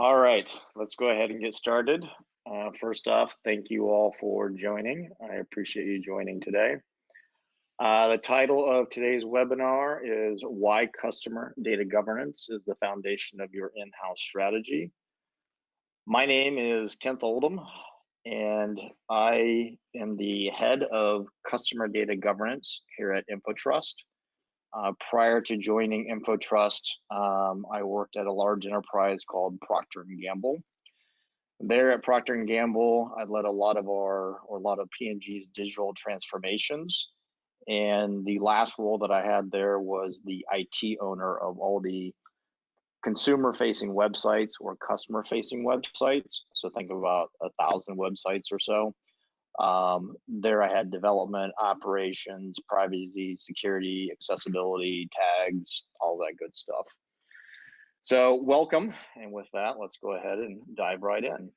All right, let's go ahead and get started. First off, thank you all for joining. I appreciate you joining today. The title of today's webinar is Why Customer Data Governance is the Foundation of Your In-House Strategy. My name is Kent Oldham, and I am the head of Customer Data Governance here at InfoTrust. Prior to joining InfoTrust, I worked at a large enterprise called Procter & Gamble. There at Procter & Gamble, I led a lot of P&G's digital transformations. And the last role that I had there was the IT owner of all the consumer-facing websites or customer-facing websites. So think about 1,000 websites or so. There I had development, operations, privacy, security, accessibility, tags, all that good stuff. So welcome, and with that, let's go ahead and dive right in.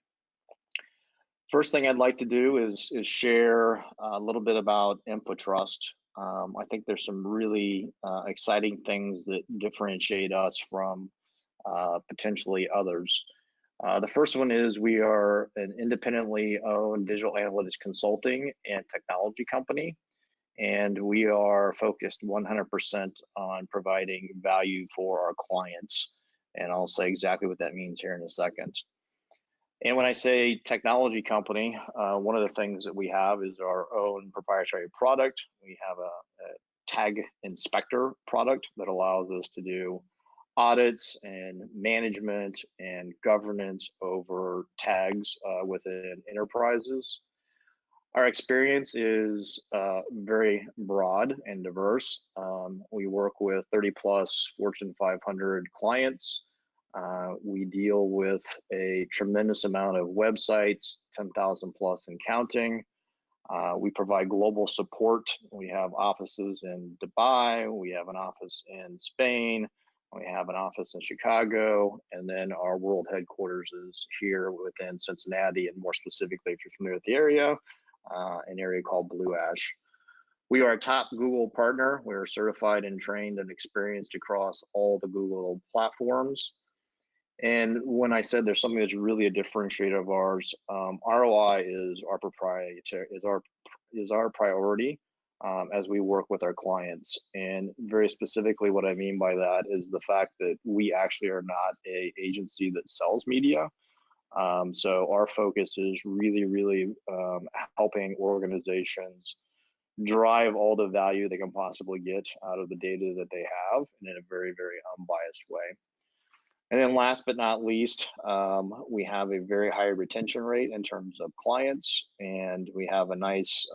First thing I'd like to do is share a little bit about InfoTrust. I think there's some really exciting things that differentiate us from potentially others. The first one is we are an independently owned digital analytics consulting and technology company, and we are focused 100% on providing value for our clients. And I'll say exactly what that means here in a second. And when I say technology company, one of the things that we have is our own proprietary product. We have a tag inspector product that allows us to do audits and management and governance over tags within enterprises. Our experience is very broad and diverse. We work with 30 plus Fortune 500 clients. We deal with a tremendous amount of websites, 10,000 plus and counting. We provide global support. We have offices in Dubai. We have an office in Spain. We have an office in Chicago, and then our world headquarters is here within Cincinnati, and more specifically, if you're familiar with the area, an area called Blue Ash. We are a top Google partner. We are certified and trained and experienced across all the Google platforms. And when I said there's something that's really a differentiator of ours, ROI is our proprietary, is our priority. As we work with our clients. And very specifically, what I mean by that is the fact that we actually are not an agency that sells media. So our focus is really helping organizations drive all the value they can possibly get out of the data that they have, and in a very unbiased way. And then last but not least, we have a very high retention rate in terms of clients, and we have a nice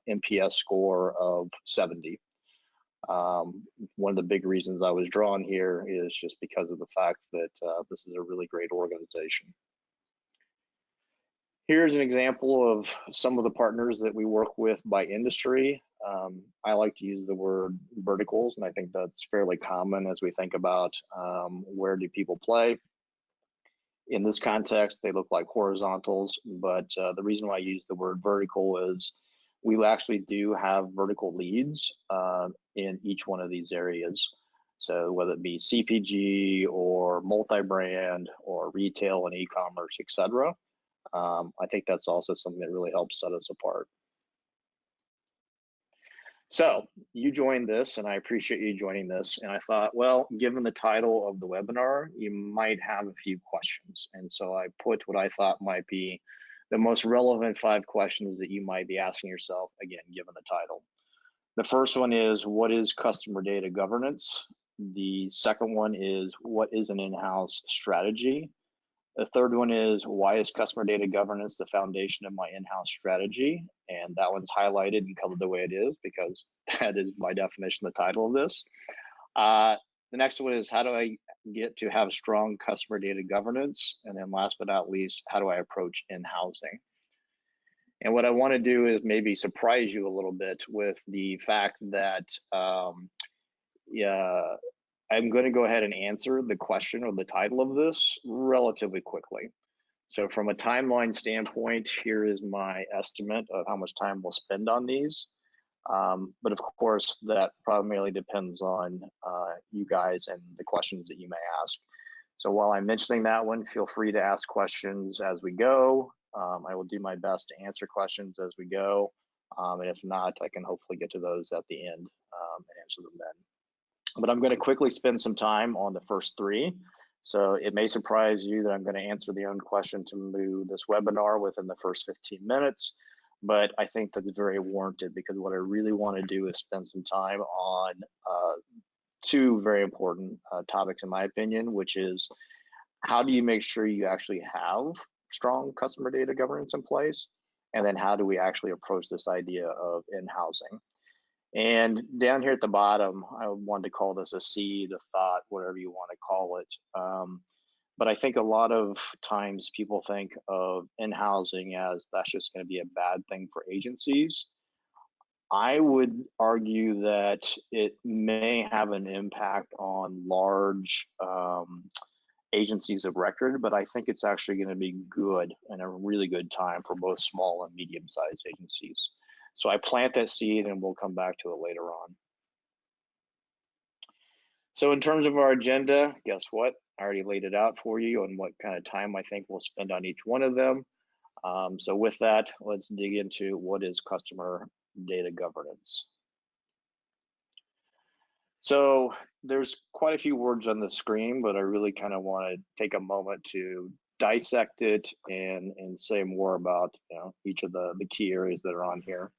NPS score of 70. One of the big reasons I was drawn here is just because of the fact that this is a really great organization. Here's an example of some of the partners that we work with by industry. I like to use the word verticals, and I think that's fairly common as we think about where do people play. In this context, they look like horizontals, but the reason why I use the word vertical is we actually do have vertical leads in each one of these areas. So whether it be CPG or multi-brand or retail and e-commerce, etc. I think that's also something that really helps set us apart. So you joined this, and I appreciate you joining this. And I thought, well, given the title of the webinar, you might have a few questions. And so I put what I thought might be the most relevant 5 questions that you might be asking yourself, again, given the title. The first one is, what is customer data governance? The second one is, what is an in-house strategy? The third one is, why is customer data governance the foundation of my in-house strategy? And that one's highlighted and colored the way it is because that is by definition the title of this. The next one is, how do I get to have strong customer data governance? And then last but not least, how do I approach in-housing? And what I want to do is maybe surprise you a little bit with the fact that I'm going to go ahead and answer the question or the title of this relatively quickly. So from a timeline standpoint, here is my estimate of how much time we'll spend on these. But of course, that primarily depends on you guys and the questions that you may ask. So while I'm mentioning that one, feel free to ask questions as we go. I will do my best to answer questions as we go. And if not, I can hopefully get to those at the end and answer them then. But I'm going to quickly spend some time on the first three. So it may surprise you that I'm going to answer the own question to this webinar within the first 15 minutes, but I think that's very warranted because what I really want to do is spend some time on two very important topics in my opinion, which is how do you make sure you actually have strong customer data governance in place? And then how do we actually approach this idea of in-housing? And down here at the bottom, I wanted to call this a seed, a thought, whatever you want to call it. But I think a lot of times people think of in-housing as that's just going to be a bad thing for agencies. I would argue that it may have an impact on large agencies of record, but I think it's actually going to be good and a really good time for both small and medium-sized agencies. So I plant that seed and we'll come back to it later on. So in terms of our agenda, guess what? I already laid it out for you on what kind of time I think we'll spend on each one of them. So with that, let's dig into what is customer data governance. So there's quite a few words on the screen, but I really kind of want to take a moment to dissect it and say more about each of the key areas that are on here.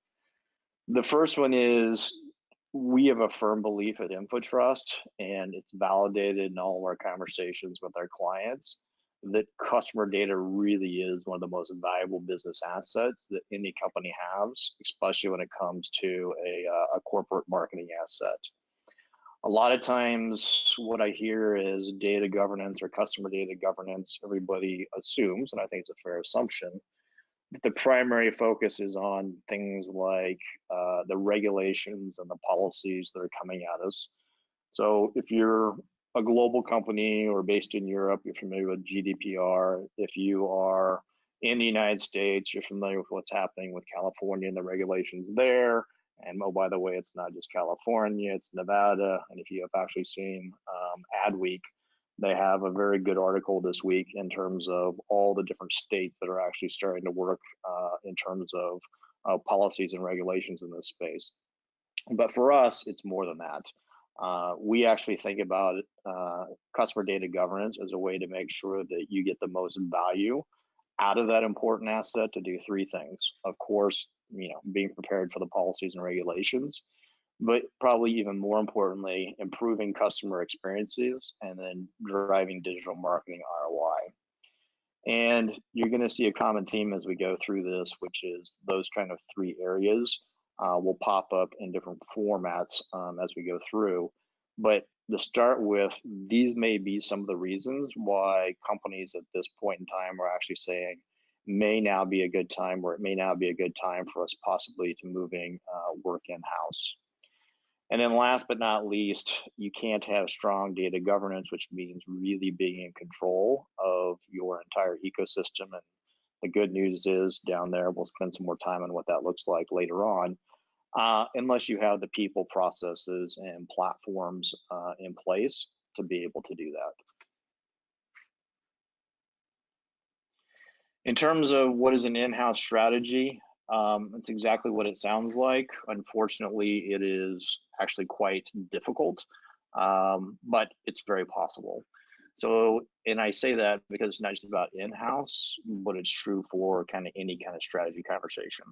The first one is we have a firm belief at InfoTrust, and it's validated in all of our conversations with our clients, that customer data really is one of the most valuable business assets that any company has, especially when it comes to a corporate marketing asset. A lot of times what I hear is data governance or customer data governance, everybody assumes, and I think it's a fair assumption, that the primary focus is on things like the regulations and the policies that are coming at us. So if you're a global company or based in Europe, you're familiar with GDPR. If you are in the United States, you're familiar with what's happening with California and the regulations there. And oh, by the way, it's not just California, it's Nevada. And if you have actually seen Adweek, they have a very good article this week in terms of all the different states that are actually starting to work in terms of policies and regulations in this space. But for us, it's more than that. We actually think about customer data governance as a way to make sure that you get the most value out of that important asset to do three things. Of course, being prepared for the policies and regulations, but probably even more importantly, improving customer experiences and then driving digital marketing ROI. And you're going to see a common theme as we go through this, which is those kind of three areas will pop up in different formats as we go through. But to start with, these may be some of the reasons why companies at this point in time are actually saying may now be a good time, or it may now be a good time for us possibly to moving work in-house. And then last but not least, you can't have strong data governance, which means really being in control of your entire ecosystem. And the good news is down there, we'll spend some more time on what that looks like later on, unless you have the people, processes, and platforms in place to be able to do that. In terms of what is an in-house strategy, it's exactly what it sounds like. Unfortunately, it is actually quite difficult, but it's very possible. So, and I say that because it's not just about in-house, but it's true for kind of any kind of strategy conversation.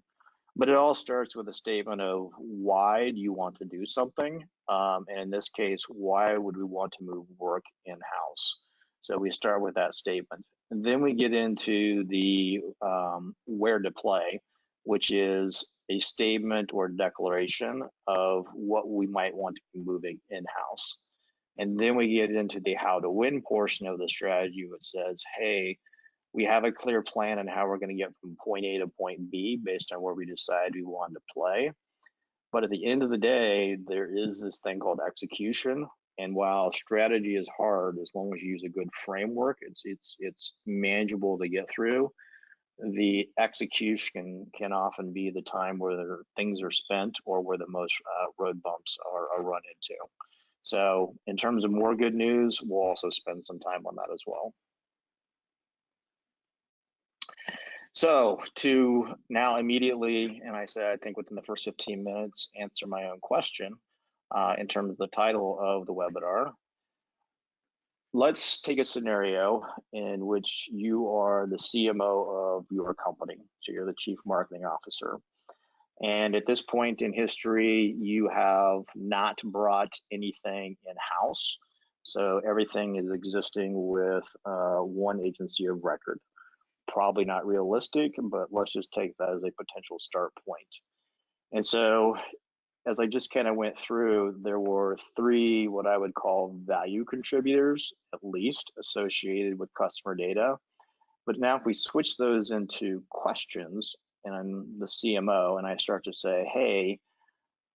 But it all starts with a statement of why do you want to do something? And in this case, why would we want to move work in-house? So we start with that statement. And then we get into the where to play, which is a statement or declaration of what we might want to be moving in-house. And then we get into the how to win portion of the strategy, which says, hey, we have a clear plan on how we're going to get from point A to point B based on where we decide we want to play. But at the end of the day, there is this thing called execution. And while strategy is hard, as long as you use a good framework, it's manageable to get through. The execution can often be the time where things are spent or where the most road bumps are run into. So in terms of more good news, we'll also spend some time on that as well. So to now immediately, and I said I think within the first 15 minutes, answer my own question in terms of the title of the webinar. Let's take a scenario in which you are the CMO of your company. So you're the Chief Marketing Officer. And at this point in history, you have not brought anything in-house. So everything is existing with one agency of record. Probably not realistic, but let's just take that as a potential start point. And so as I just kind of went through, there were 3 what I would call value contributors, at least, associated with customer data. But now if we switch those into questions, and I'm the CMO, and I start to say, hey,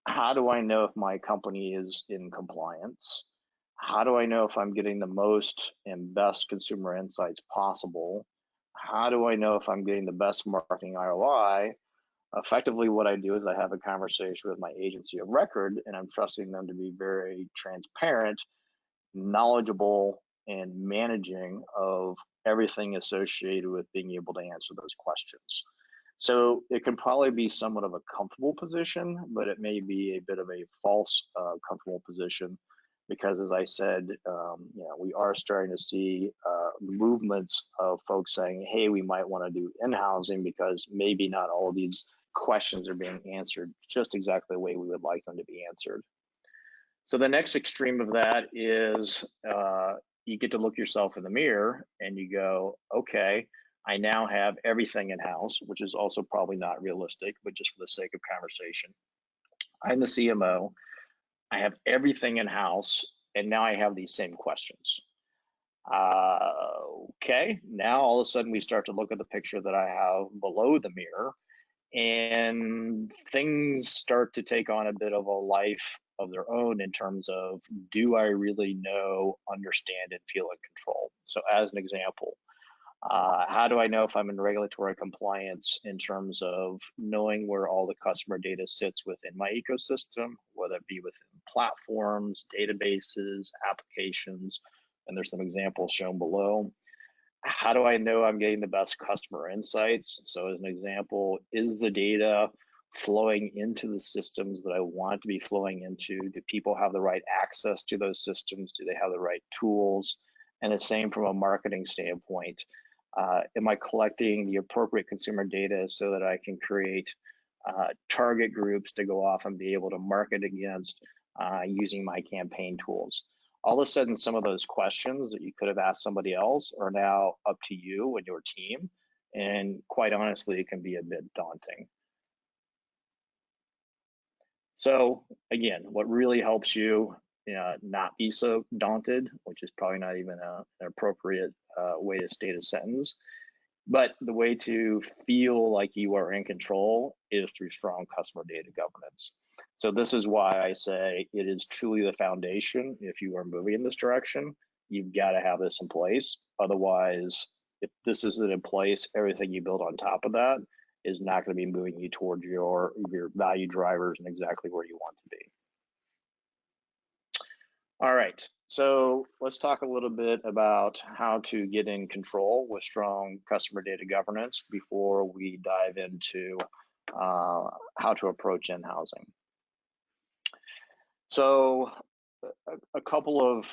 how do I know if my company is in compliance? How do I know if I'm getting the most and best consumer insights possible? How do I know if I'm getting the best marketing ROI? Effectively, what I do is I have a conversation with my agency of record, and I'm trusting them to be very transparent, knowledgeable, and managing of everything associated with being able to answer those questions. So it can probably be somewhat of a comfortable position, but it may be a bit of a false comfortable position, because as I said, we are starting to see movements of folks saying, hey, we might want to do in-housing because maybe not all of these questions are being answered just exactly the way we would like them to be answered. So the next extreme of that is you get to look yourself in the mirror and you go, okay, I now have everything in-house, which is also probably not realistic, but just for the sake of conversation. I'm the CMO, I have everything in-house, and now I have these same questions. Okay, now all of a sudden we start to look at the picture that I have below the mirror, and things start to take on a bit of a life of their own in terms of, do I really know, understand, and feel in control? So as an example, how do I know if I'm in regulatory compliance in terms of knowing where all the customer data sits within my ecosystem, whether it be within platforms, databases, applications, and there's some examples shown below. How do I know I'm getting the best customer insights? So as an example, is the data flowing into the systems that I want it to be flowing into? Do people have the right access to those systems? Do they have the right tools? And the same from a marketing standpoint. Am I collecting the appropriate consumer data so that I can create target groups to go off and be able to market against using my campaign tools? All of a sudden, some of those questions that you could have asked somebody else are now up to you and your team. And quite honestly, it can be a bit daunting. So again, what really helps you not be so daunted, which is probably not even an appropriate way to state a sentence, but the way to feel like you are in control is through strong customer data governance. So this is why I say it is truly the foundation. If you are moving in this direction, you've got to have this in place. Otherwise, if this isn't in place, everything you build on top of that is not going to be moving you towards your value drivers and exactly where you want to be. All right, so let's talk a little bit about how to get in control with strong customer data governance before we dive into how to approach in-housing. So a couple of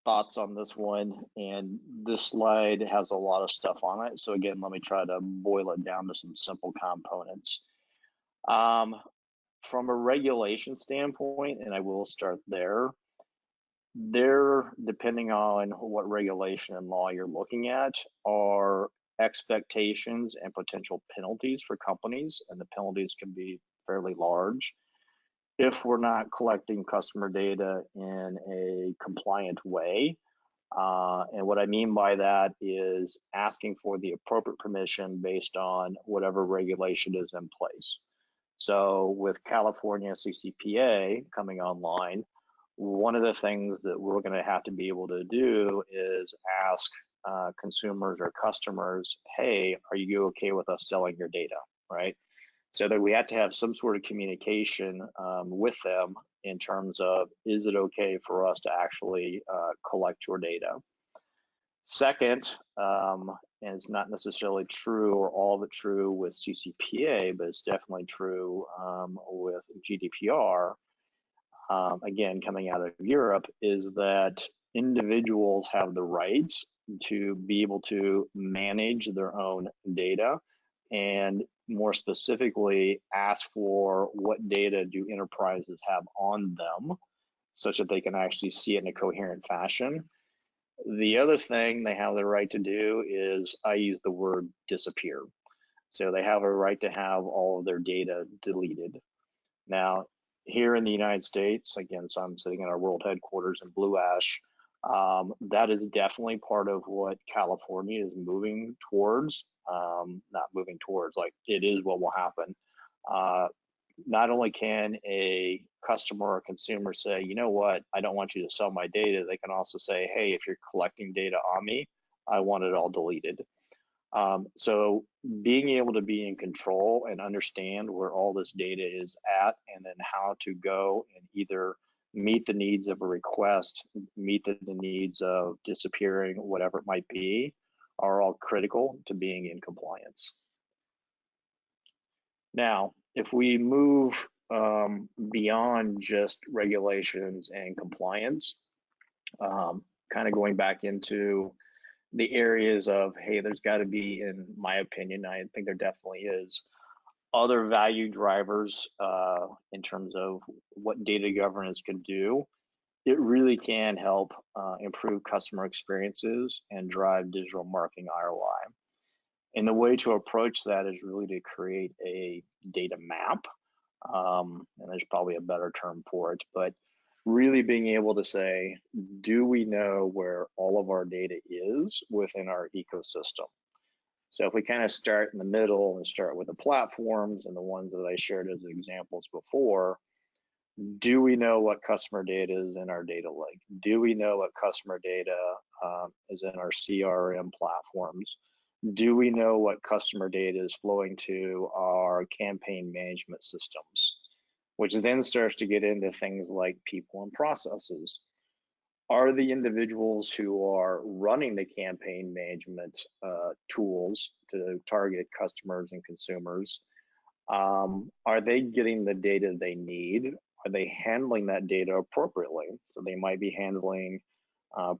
thoughts on this one, and this slide has a lot of stuff on it. So again, let me try to boil it down to some simple components. From a regulation standpoint, and I will start there, depending on what regulation and law you're looking at, are expectations and potential penalties for companies, and the penalties can be fairly large if we're not collecting customer data in a compliant way. And what I mean by that is asking for the appropriate permission based on whatever regulation is in place. So with California CCPA coming online, one of the things that we're going to have to be able to do is ask consumers or customers, hey, are you okay with us selling your data, right? so that we have to have some sort of communication with them in terms of, is it okay for us to actually collect your data? Second, and it's not necessarily true or all of it true with CCPA, but it's definitely true with GDPR, again, coming out of Europe, is that individuals have the right to be able to manage their own data, and more specifically ask for what data do enterprises have on them such that they can actually see it in a coherent fashion. The other thing they have the right to do is, I use the word disappear. So they have a right to have all of their data deleted. Now, here in the United States, again, so I'm sitting at our world headquarters in Blue Ash, that is definitely part of what California is moving towards. Not moving towards, like, it is what will happen. Not only can a customer or consumer say, you know what, I don't want you to sell my data, they can also say, hey, if you're collecting data on me, I want it all deleted. So being able to be in control and understand where all this data is at, and then how to go and either meet the needs of a request, meet the needs of disappearing, whatever it might be, are all critical to being in compliance. Now, if we move beyond just regulations and compliance, kind of going back into the areas of, hey, there's got to be, in my opinion, I think there definitely is, other value drivers in terms of what data governance can do. It really can help improve customer experiences and drive digital marketing ROI. And the way to approach that is really to create a data map. And there's probably a better term for it, but really being able to say, do we know where all of our data is within our ecosystem? So if we kind of start in the middle and start with the platforms and the ones that I shared as examples before, do we know what customer data is in our data lake? Do we know what customer data is in our CRM platforms? Do we know what customer data is flowing to our campaign management systems? Which then starts to get into things like people and processes. Are the individuals who are running the campaign management tools to target customers and consumers, are they getting the data they need? Are they handling that data appropriately? So they might be handling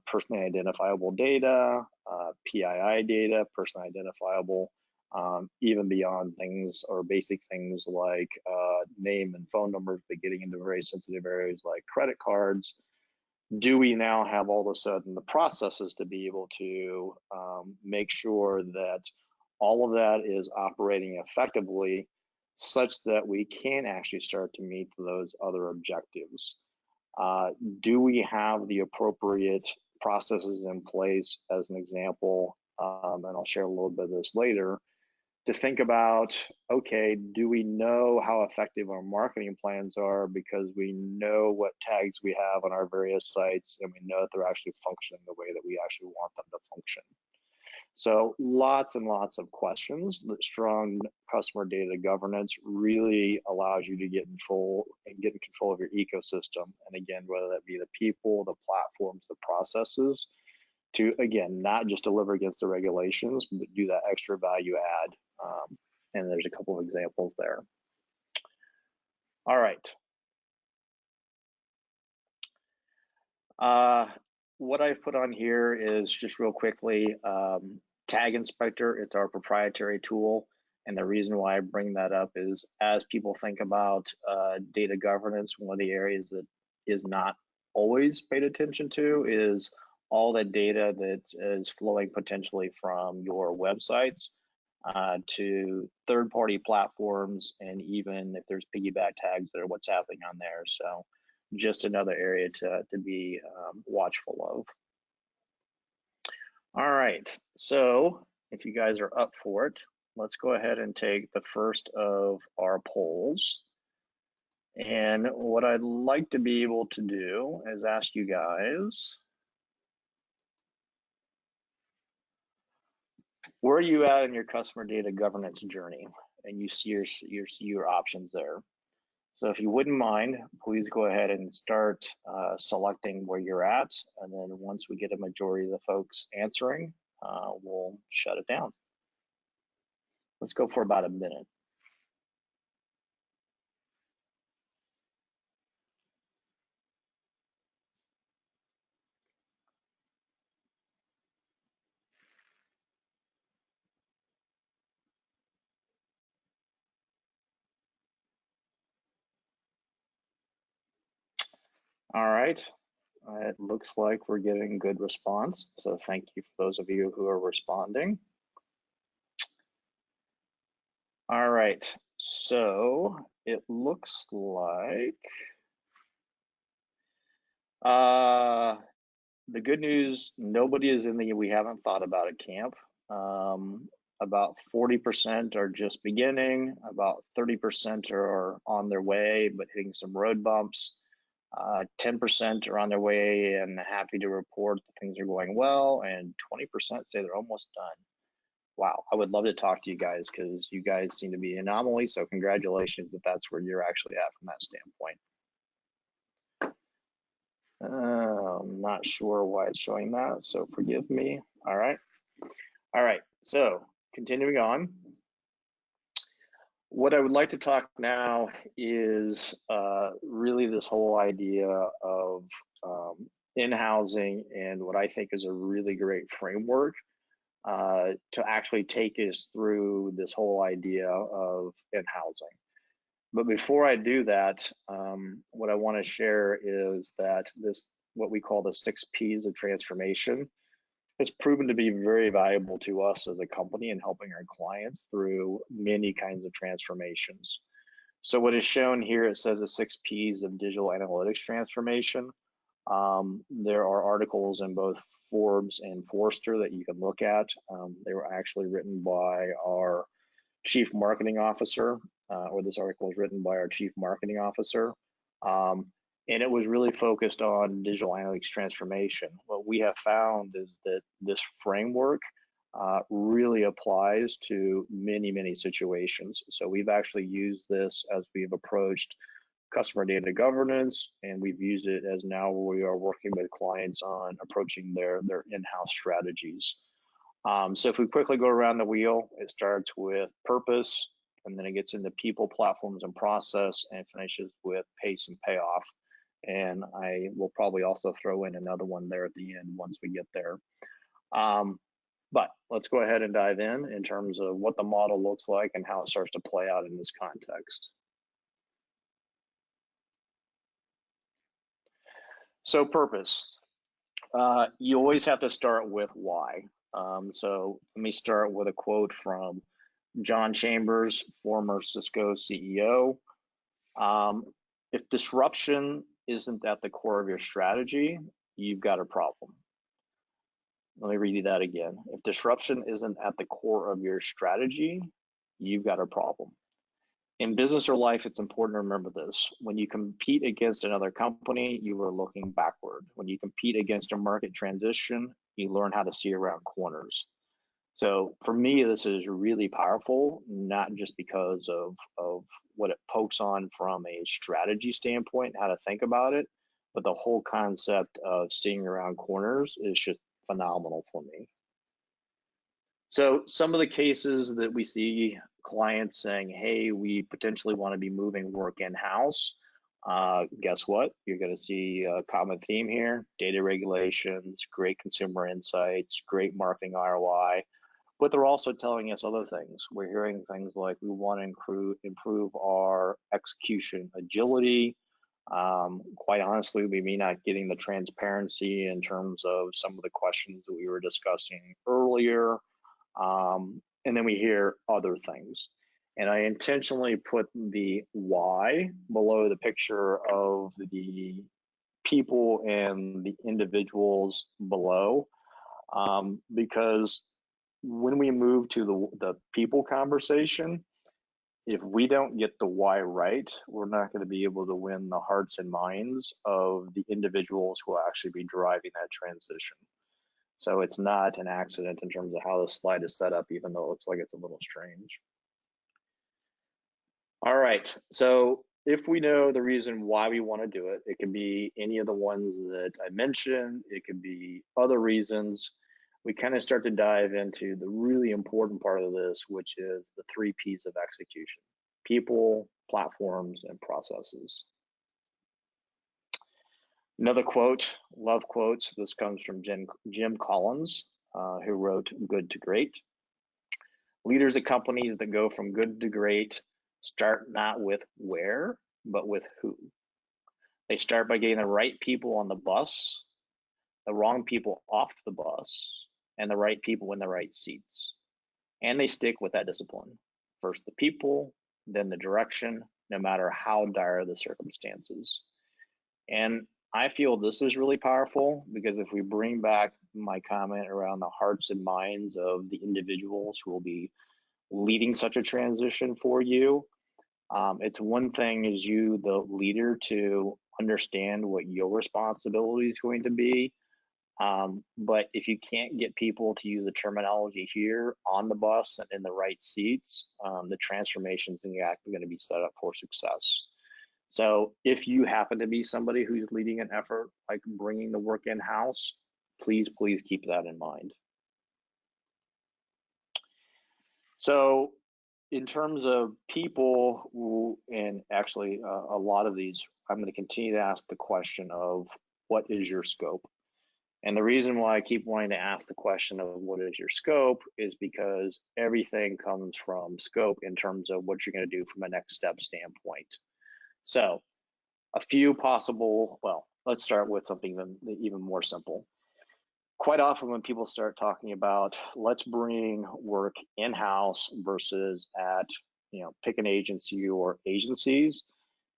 personally identifiable data, PII data, personally identifiable, even beyond things or basic things like name and phone numbers, but getting into very sensitive areas like credit cards. Do we now have all of a sudden the processes to be able to make sure that all of that is operating effectively such that we can actually start to meet those other objectives? Do we have the appropriate processes in place, as an example, and I'll share a little bit of this later, to think about, okay, do we know how effective our marketing plans are because we know what tags we have on our various sites and we know that they're actually functioning the way that we actually want them to function? So lots and lots of questions. That strong customer data governance really allows you to get in control of your ecosystem. And again, whether that be the people, the platforms, the processes, to, again, not just deliver against the regulations, but do that extra value add. And there's a couple of examples there. All right. What I've put on here is just real quickly, Tag Inspector. It's our proprietary tool. And the reason why I bring that up is, as people think about data governance, one of the areas that is not always paid attention to is all the data that is flowing potentially from your websites to third-party platforms, and even if there's piggyback tags that are what's happening on there. So just another area to be watchful of. All right, so if you guys are up for it, let's go ahead and take the first of our polls. And what I'd like to be able to do is ask you guys, where are you at in your customer data governance journey? and you see your options there. So if you wouldn't mind, please go ahead and start selecting where you're at. And then once we get a majority of the folks answering, we'll shut it down. Let's go for about a minute. All right. It looks like we're getting good response. So thank you for those of you who are responding. All right. So it looks like the good news, nobody is in the we haven't thought about it camp. About 40% are just beginning, about 30% are on their way but hitting some road bumps. 10% are on their way and happy to report that things are going well, and 20% say they're almost done. Wow, I would love to talk to you guys because you guys seem to be an anomaly, so congratulations if that's where you're actually at from that standpoint. I'm not sure why it's showing that, so forgive me. All right. So continuing on, what I would like to talk now is really this whole idea of in-housing and what I think is a really great framework to actually take us through this whole idea of in-housing. But before I do that, what I want to share is that what we call the 6 Ps of transformation, has proven to be very valuable to us as a company in helping our clients through many kinds of transformations. So what is shown here, it says the 6 Ps of digital analytics transformation. There are articles in both Forbes and Forrester that you can look at. They were actually written by our Chief Marketing Officer, or this article was written by our Chief Marketing Officer. And it was really focused on digital analytics transformation. What we have found is that this framework really applies to many, many situations. So we've actually used this as we've approached customer data governance, and we've used it as now we are working with clients on approaching their in-house strategies. So if we quickly go around the wheel, it starts with purpose, and then it gets into people, platforms, and process, and finishes with pace and payoff. And I will probably also throw in another one there at the end once we get there. But let's go ahead and dive in terms of what the model looks like and how it starts to play out in this context. So purpose, you always have to start with why. So let me start with a quote from John Chambers, former Cisco CEO. If disruption isn't at the core of your strategy, you've got a problem. Let me read you that again. If disruption isn't at the core of your strategy, you've got a problem. In business or life, it's important to remember this. When you compete against another company, you are looking backward. When you compete against a market transition, you learn how to see around corners. So for me, this is really powerful, not just because of what it pokes on from a strategy standpoint, how to think about it, but the whole concept of seeing around corners is just phenomenal for me. So some of the cases that we see clients saying, hey, we potentially want to be moving work in-house. Guess what? You're going to see a common theme here: data regulations, great consumer insights, great marketing ROI. But they're also telling us other things. We're hearing things like we want to improve our execution agility. Quite honestly, we may not getting the transparency in terms of some of the questions that we were discussing earlier. And then we hear other things. And I intentionally put the why below the picture of the people and the individuals below, because when we move to the people conversation, if we don't get the why right, we're not going to be able to win the hearts and minds of the individuals who will actually be driving that transition. So it's not an accident in terms of how the slide is set up, even though it looks like it's a little strange. All right. So if we know the reason why we want to do it, it could be any of the ones that I mentioned, it could be other reasons. We kind of start to dive into the really important part of this, which is the three P's of execution: people, platforms, and processes. Another quote, love quotes. This comes from Jim Collins, who wrote Good to Great. Leaders at companies that go from good to great start not with where, but with who. They start by getting the right people on the bus, the wrong people off the bus, and the right people in the right seats. And they stick with that discipline. First the people, then the direction, no matter how dire the circumstances. And I feel this is really powerful because if we bring back my comment around the hearts and minds of the individuals who will be leading such a transition for you, it's one thing as you, the leader, to understand what your responsibility is going to be. But if you can't get people to use the terminology here on the bus and in the right seats, the transformations in the act are going to be set up for success. So if you happen to be somebody who's leading an effort like bringing the work in-house, please keep that in mind. So in terms of people who, and actually a lot of these, I'm going to continue to ask the question of what is your scope? And the reason why I keep wanting to ask the question of what is your scope is because everything comes from scope in terms of what you're going to do from a next step standpoint. So a few possible, well, let's start with something even more simple. Quite often when people start talking about let's bring work in-house versus at, pick an agency or agencies,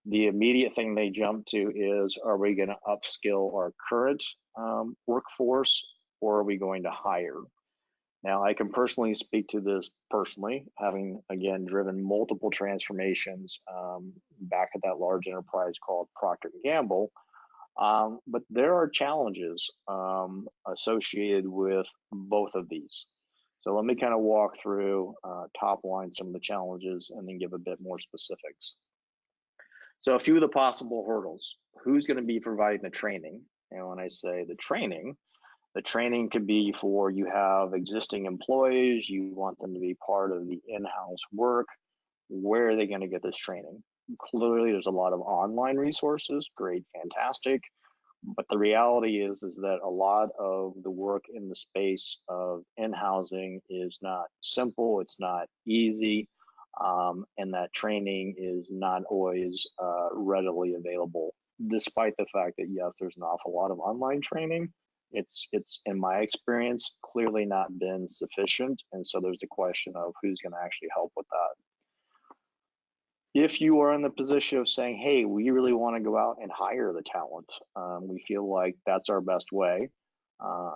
the immediate thing they jump to is, are we going to upskill our current workforce, or are we going to hire? Now, I can personally speak to this personally, having, again, driven multiple transformations back at that large enterprise called Procter & Gamble. But there are challenges associated with both of these. So let me kind of walk through top line some of the challenges and then give a bit more specifics. So a few of the possible hurdles: who's going to be providing the training? And when I say the training could be for, you have existing employees, you want them to be part of the in-house work. Where are they going to get this training? Clearly, there's a lot of online resources, great, fantastic. But the reality is that a lot of the work in the space of in-housing is not simple, it's not easy, and that training is not always readily available, despite the fact that, yes, there's an awful lot of online training. It's in my experience, clearly not been sufficient. And so there's the question of who's going to actually help with that. If you are in the position of saying, hey, we really want to go out and hire the talent, we feel like that's our best way,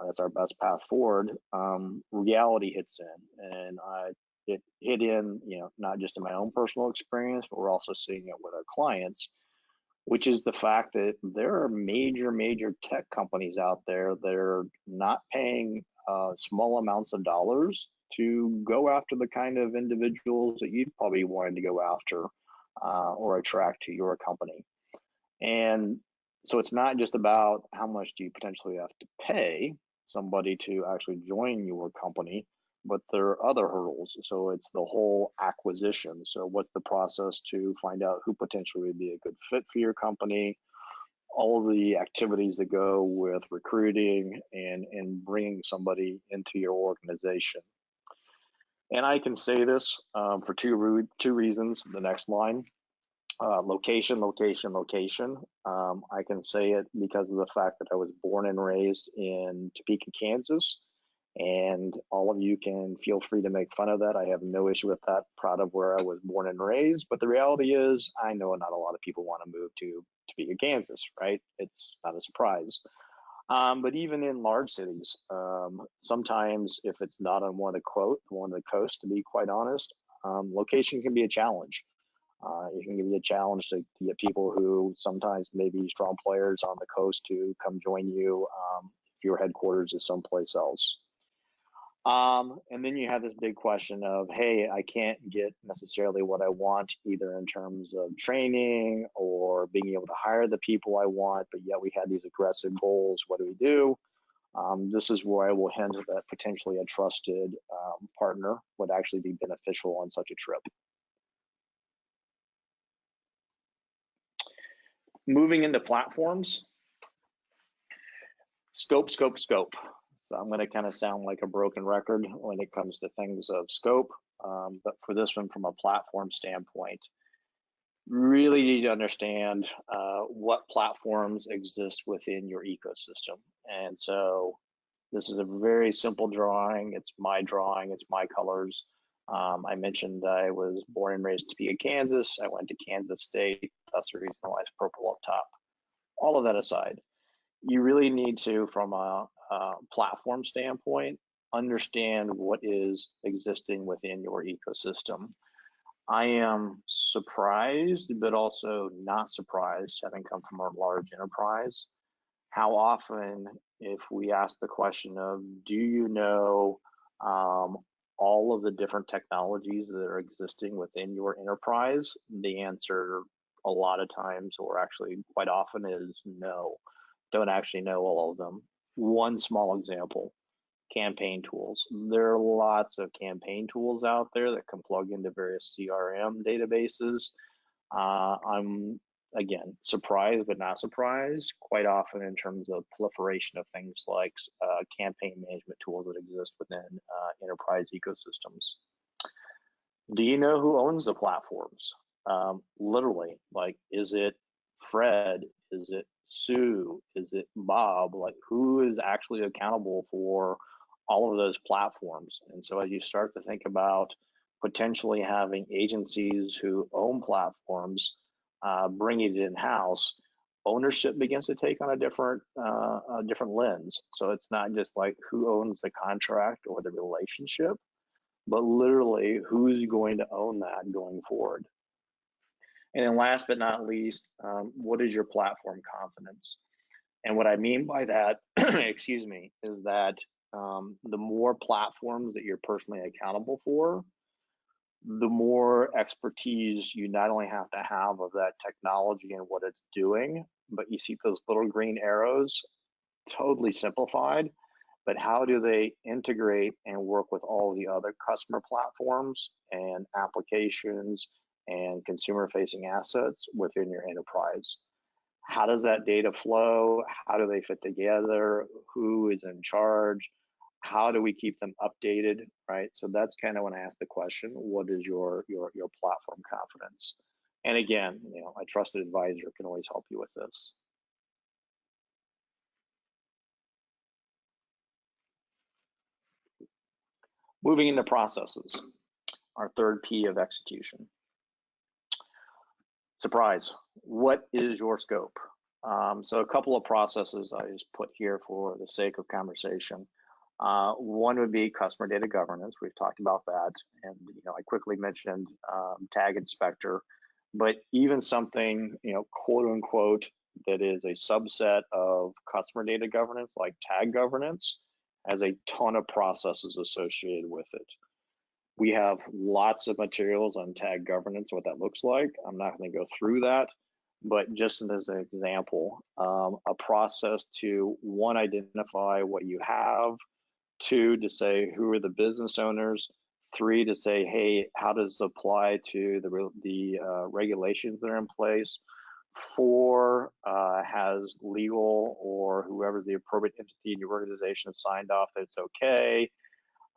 that's our best path forward, reality hits in. And it hit in, not just in my own personal experience, but we're also seeing it with our clients, which is the fact that there are major tech companies out there that are not paying small amounts of dollars to go after the kind of individuals that you'd probably wanted to go after or attract to your company. And so it's not just about how much do you potentially have to pay somebody to actually join your company, but there are other hurdles. So it's the whole acquisition. So what's the process to find out who potentially would be a good fit for your company? All of the activities that go with recruiting and bringing somebody into your organization. And I can say this for two reasons. The next line, location. I can say it because of the fact that I was born and raised in Topeka, Kansas. And all of you can feel free to make fun of that. I have no issue with that. Proud of where I was born and raised. But the reality is, I know not a lot of people want to move to Topeka, Kansas, right? It's not a surprise. But even in large cities, sometimes if it's not on one of the coasts, to be quite honest, location can be a challenge. It can be a challenge to get people who sometimes may be strong players on the coast to come join you if your headquarters is someplace else. And then you have this big question of, hey, I can't get necessarily what I want, either in terms of training or being able to hire the people I want, but yet we had these aggressive goals. What do we do? This is where I will hint that potentially a trusted partner would actually be beneficial on such a trip. Moving into platforms, scope. So I'm going to kind of sound like a broken record when it comes to things of scope, but for this one, from a platform standpoint, really need to understand what platforms exist within your ecosystem. And so this is a very simple drawing. It's my drawing, it's my colors. I mentioned I was born and raised Topeka, Kansas. I went to Kansas State. That's the reason why it's purple up top. All of that aside, you really need to, from a platform standpoint, understand what is existing within your ecosystem. I am surprised, but also not surprised, having come from a large enterprise, how often, if we ask the question of, do you know all of the different technologies that are existing within your enterprise? The answer a lot of times, or actually quite often, is no, don't actually know all of them. One small example, campaign tools. There are lots of campaign tools out there that can plug into various CRM databases. I'm, again, surprised but not surprised quite often in terms of proliferation of things like campaign management tools that exist within enterprise ecosystems. Do you know who owns the platforms? Literally, like, is it Fred? Is it Sue? Is it Bob? Like, who is actually accountable for all of those platforms? And so as you start to think about potentially having agencies who own platforms, bringing it in-house, ownership begins to take on a different lens. So it's not just like who owns the contract or the relationship, but literally who's going to own that going forward. And then last but not least, what is your platform confidence? And what I mean by that, excuse me, is that the more platforms that you're personally accountable for, the more expertise you not only have to have of that technology and what it's doing, but you see those little green arrows, totally simplified, but how do they integrate and work with all the other customer platforms and applications and consumer-facing assets within your enterprise? How does that data flow? How do they fit together? Who is in charge? How do we keep them updated, right? So that's kind of when I ask the question, what is your platform confidence? And again, a trusted advisor can always help you with this. Moving into processes, our third P of execution. Surprise, what is your scope? So a couple of processes I just put here for the sake of conversation. One would be customer data governance. We've talked about that, and I quickly mentioned tag inspector, but even something quote unquote that is a subset of customer data governance, like tag governance, has a ton of processes associated with it. We have lots of materials on tag governance, what that looks like. I'm not going to go through that, but just as an example, a process to, one, identify what you have, two, to say who are the business owners, three, to say, hey, how does this apply to the regulations that are in place, four, has legal or whoever the appropriate entity in your organization signed off that it's okay,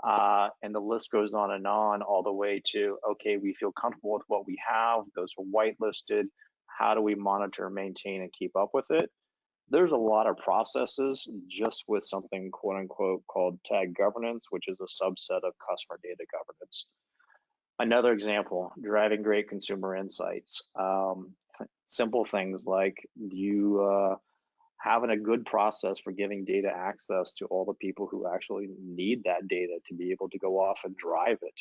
and the list goes on and on, all the way to, okay, we feel comfortable with what we have, those are whitelisted, how do we monitor, maintain, and keep up with it? There's a lot of processes just with something quote unquote called tag governance, which is a subset of customer data governance. Another example, driving great consumer insights. Simple things like you having a good process for giving data access to all the people who actually need that data to be able to go off and drive it.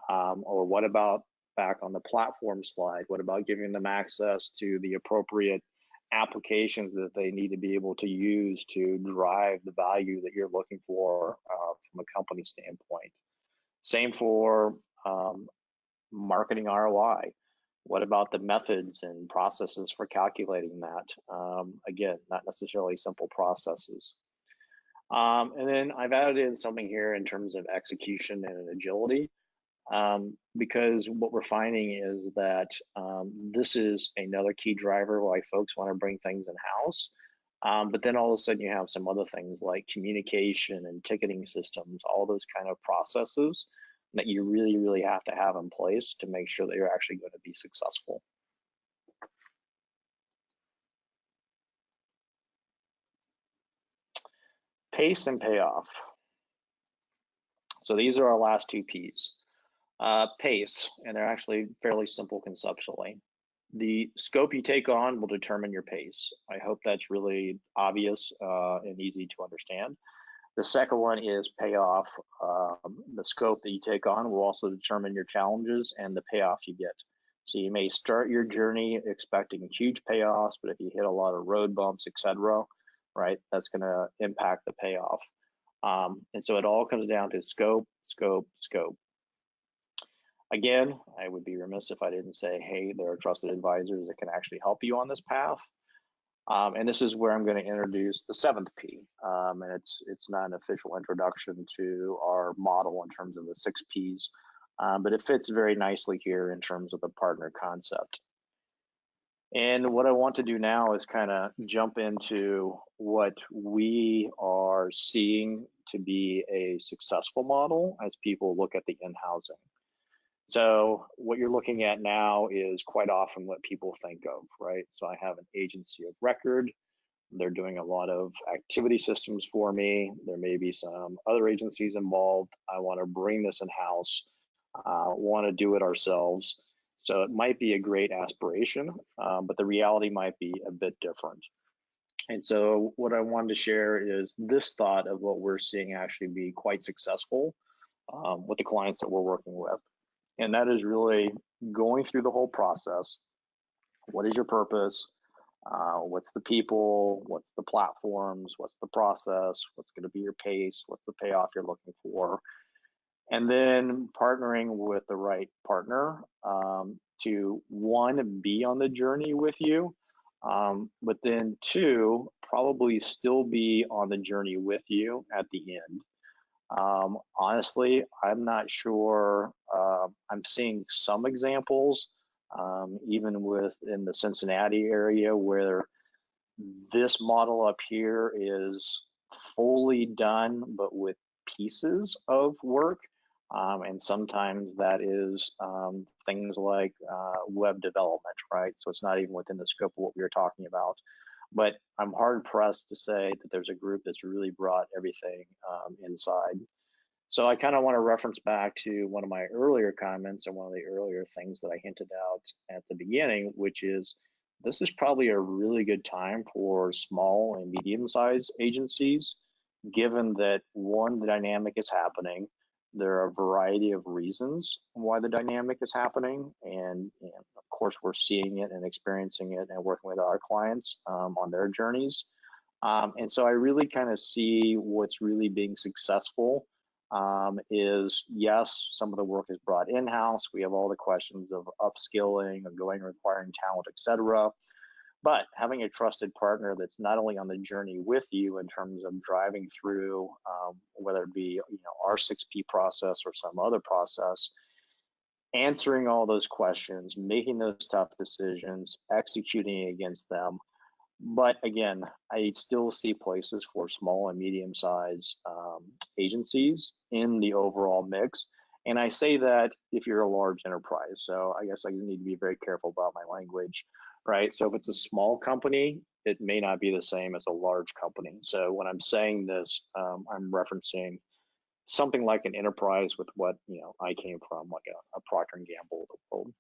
Or what about, back on the platform slide, what about giving them access to the appropriate applications that they need to be able to use to drive the value that you're looking for from a company standpoint. Same for marketing ROI. What about the methods and processes for calculating that? Again, not necessarily simple processes. And then I've added in something here in terms of execution and agility, because what we're finding is that this is another key driver why folks want to bring things in-house. But then all of a sudden you have some other things like communication and ticketing systems, all those kind of processes that you really, really have to have in place to make sure that you're actually going to be successful. Pace and payoff. So these are our last two P's. Pace, and they're actually fairly simple conceptually. The scope you take on will determine your pace. I hope that's really obvious and easy to understand. The second one is payoff. The scope that you take on will also determine your challenges and the payoff you get. So you may start your journey expecting huge payoffs, but if you hit a lot of road bumps, etc., right, that's going to impact the payoff. And so it all comes down to scope, scope, scope. Again, I would be remiss if I didn't say, hey, there are trusted advisors that can actually help you on this path. And this is where I'm going to introduce the seventh P. And it's not an official introduction to our model in terms of the 6 Ps, but it fits very nicely here in terms of the partner concept. And what I want to do now is kind of jump into what we are seeing to be a successful model as people look at the in-housing. So what you're looking at now is quite often what people think of, right? So I have an agency of record. They're doing a lot of activity systems for me. There may be some other agencies involved. I want to bring this in-house, want to do it ourselves. So it might be a great aspiration, but the reality might be a bit different. And so what I wanted to share is this thought of what we're seeing actually be quite successful with the clients that we're working with. And that is really going through the whole process. What is your purpose? What's the people? What's the platforms? What's the process? What's going to be your pace? What's the payoff you're looking for? And then partnering with the right partner to, one, be on the journey with you, but then two, probably still be on the journey with you at the end. Honestly, I'm not sure. I'm seeing some examples, even within the Cincinnati area, where this model up here is fully done, but with pieces of work. And sometimes that is things like web development, right? So it's not even within the scope of what we were talking about. But I'm hard pressed to say that there's a group that's really brought everything inside. So I kind of want to reference back to one of my earlier comments and one of the earlier things that I hinted out at the beginning, which is this is probably a really good time for small and medium-sized agencies, given that, one, the dynamic is happening. There are a variety of reasons why the dynamic is happening, and of course we're seeing it and experiencing it and working with our clients on their journeys. And so I really kind of see what's really being successful is, yes, some of the work is brought in-house. We have all the questions of upskilling, of going and requiring talent, etc. But having a trusted partner that's not only on the journey with you in terms of driving through, whether it be our 6P process or some other process, answering all those questions, making those tough decisions, executing against them. But again, I still see places for small and medium-sized agencies in the overall mix. And I say that if you're a large enterprise. So I guess I need to be very careful about my language, right? So if it's a small company, it may not be the same as a large company. So when I'm saying this, I'm referencing something like an enterprise with what I came from, like a Procter & Gamble of the world.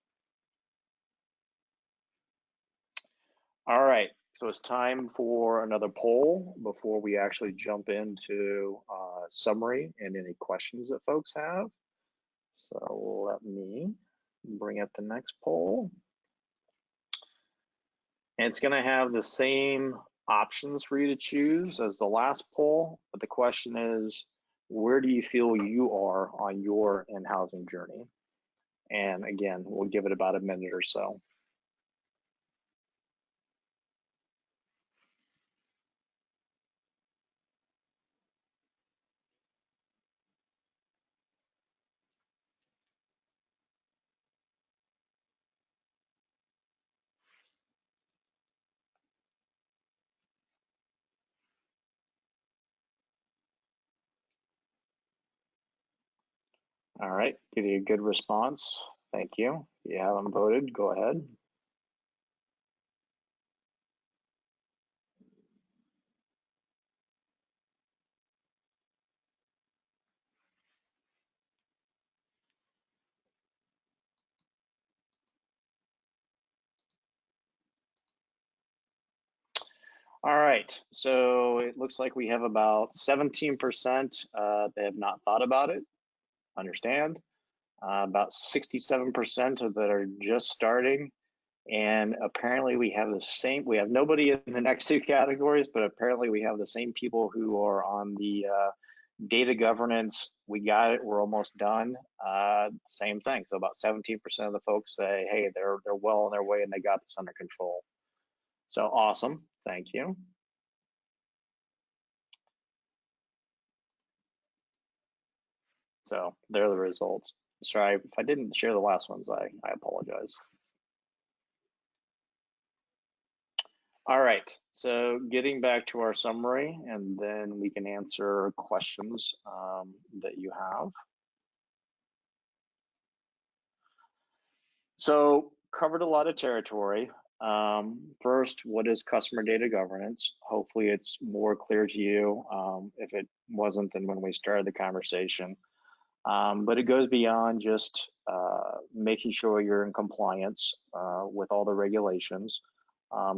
All right. So it's time for another poll before we actually jump into summary and any questions that folks have. So let me bring up the next poll. And it's going to have the same options for you to choose as the last poll, but the question is, where do you feel you are on your in-housing journey? And again, we'll give it about a minute or so. All right, give you a good response. Thank you. If you haven't voted, go ahead. All right, so it looks like we have about 17% that have not thought about it, understand. About 67% that are just starting. And apparently we have the same, we have nobody in the next two categories, but apparently we have the same people who are on the data governance. We got it, we're almost done. Same thing, so about 17% of the folks say, hey, they're well on their way and they got this under control. So awesome, thank you. So there are the results. Sorry, if I didn't share the last ones, I apologize. All right, so getting back to our summary, and then we can answer questions that you have. So covered a lot of territory. First, what is customer data governance? Hopefully it's more clear to you. If it wasn't, then when we started the conversation. But it goes beyond just making sure you're in compliance with all the regulations.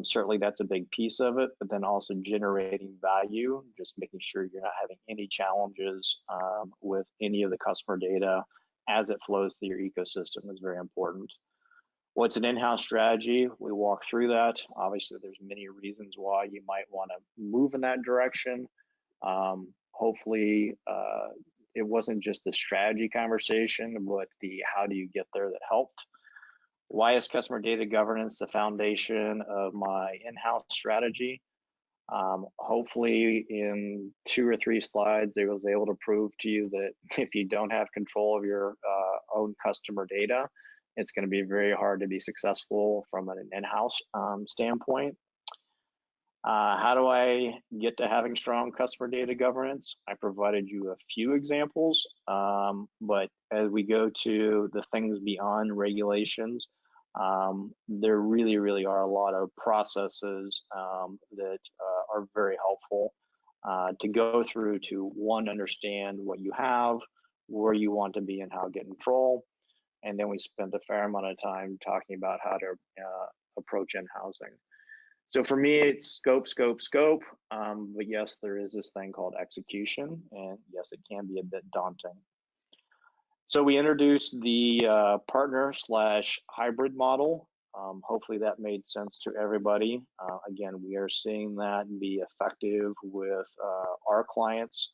Certainly that's a big piece of it, but then also generating value, just making sure you're not having any challenges with any of the customer data as it flows through your ecosystem is very important. What's an in-house strategy? We walk through that. Obviously, there's many reasons why you might want to move in that direction. Hopefully, it wasn't just the strategy conversation, but the how do you get there that helped. Why is customer data governance the foundation of my in-house strategy? Hopefully in 2 or 3 slides, I was able to prove to you that if you don't have control of your own customer data, it's going to be very hard to be successful from an in-house standpoint. How do I get to having strong customer data governance? I provided you a few examples, but as we go to the things beyond regulations, there really are a lot of processes that are very helpful to go through to, one, understand what you have, where you want to be and how to get control. And then we spent a fair amount of time talking about how to approach in-housing. So for me, it's scope. But yes, there is this thing called execution, and yes, it can be a bit daunting. So we introduced the partner/hybrid model. Hopefully that made sense to everybody. Again, we are seeing that be effective with our clients.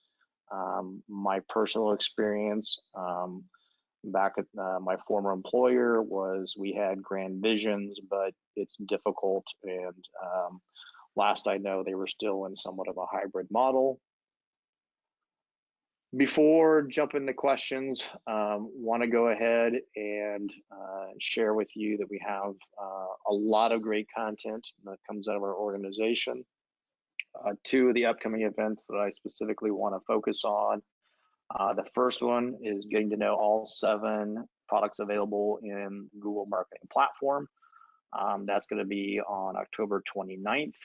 My personal experience back at my former employer was we had grand visions, but it's difficult. And last I know, they were still in somewhat of a hybrid model. Before jumping to questions, want to go ahead and share with you that we have a lot of great content that comes out of our organization. 2 of the upcoming events that I specifically want to focus on. The first one is getting to know all 7 products available in Google Marketing Platform. That's going to be on October 29th.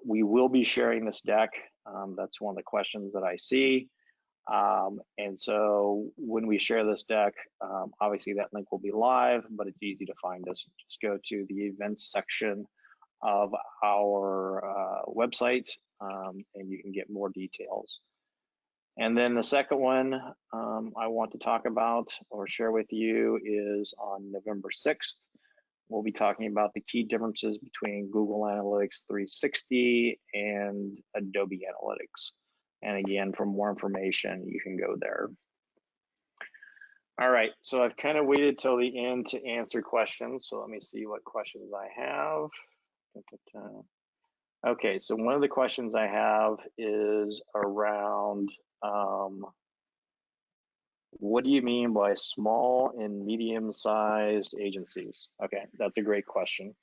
We will be sharing this deck. That's one of the questions that I see. And so when we share this deck, obviously that link will be live, but it's easy to find us. Just go to the events section of our website, and you can get more details. And then the second one I want to talk about or share with you is on November 6th. we'll be talking about the key differences between Google Analytics 360 and Adobe Analytics. And again, for more information, you can go there. All right, so I've kind of waited till the end to answer questions. So let me see what questions I have. Okay, so one of the questions I have is around what do you mean by small and medium-sized agencies? Okay, that's a great question.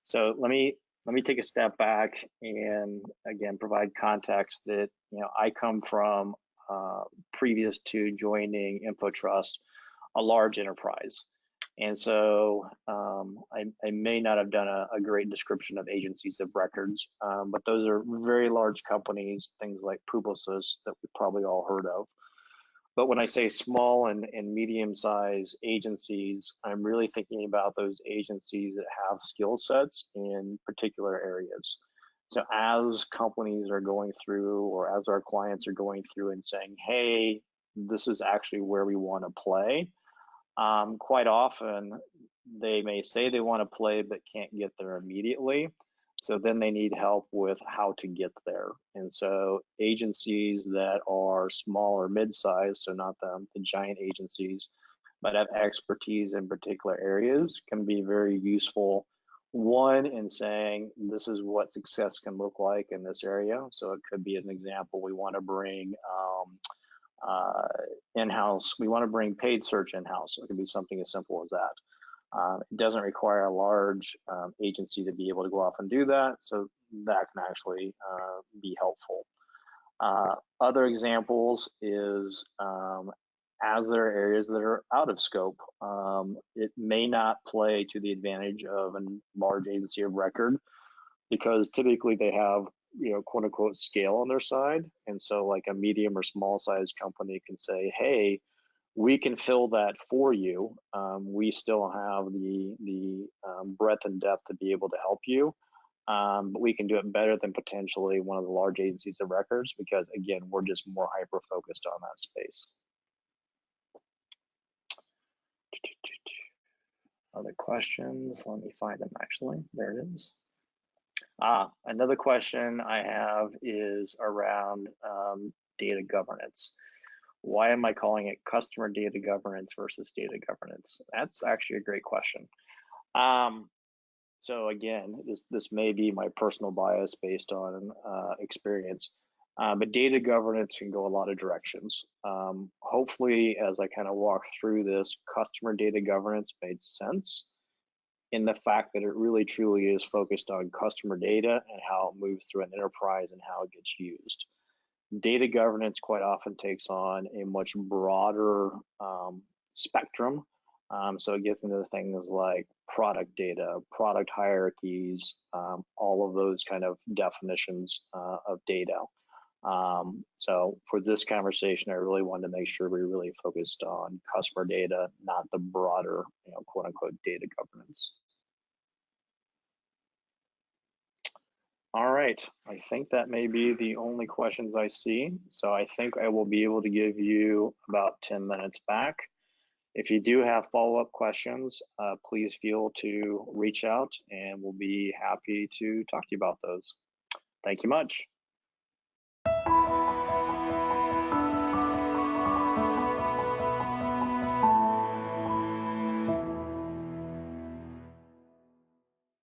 So let me take a step back and again provide context that I come from previous to joining InfoTrust, a large enterprise. And so I may not have done a great description of agencies of records, but those are very large companies, things like Publicis that we've probably all heard of. But when I say small and medium-sized agencies, I'm really thinking about those agencies that have skill sets in particular areas. So as companies are going through, or as our clients are going through and saying, hey, this is actually where we want to play, quite often they may say they want to play but can't get there immediately. So then they need help with how to get there. And so agencies that are small or mid-sized, so not the giant agencies, but have expertise in particular areas, can be very useful. One, in saying this is what success can look like in this area. So it could be, as an example, we want to bring in-house, we want to bring paid search in-house. So it could be something as simple as that. It doesn't require a large agency to be able to go off and do that, so that can actually be helpful. Other examples is as there are areas that are out of scope, it may not play to the advantage of a large agency of record, because typically they have quote unquote scale on their side, and so like a medium or small size company can say, hey, we can fill that for you. We still have the breadth and depth to be able to help you, but we can do it better than potentially one of the large agencies of records, because again, we're just more hyper focused on that space. Other questions? Let me find them actually. There it is. Another question I have is around data governance. Why am I calling it customer data governance versus data governance? That's actually a great question. So again, this may be my personal bias based on experience, but data governance can go a lot of directions. Hopefully, as I kind of walk through this, customer data governance made sense in the fact that it really truly is focused on customer data and how it moves through an enterprise and how it gets used. Data governance quite often takes on a much broader spectrum. So it gets into things like product data, product hierarchies, all of those kind of definitions of data. So for this conversation, I really wanted to make sure we really focused on customer data, not the broader, quote unquote, data governance. All right, I think that may be the only questions I see. So I think I will be able to give you about 10 minutes back. If you do have follow-up questions, please feel to reach out and we'll be happy to talk to you about those. Thank you much.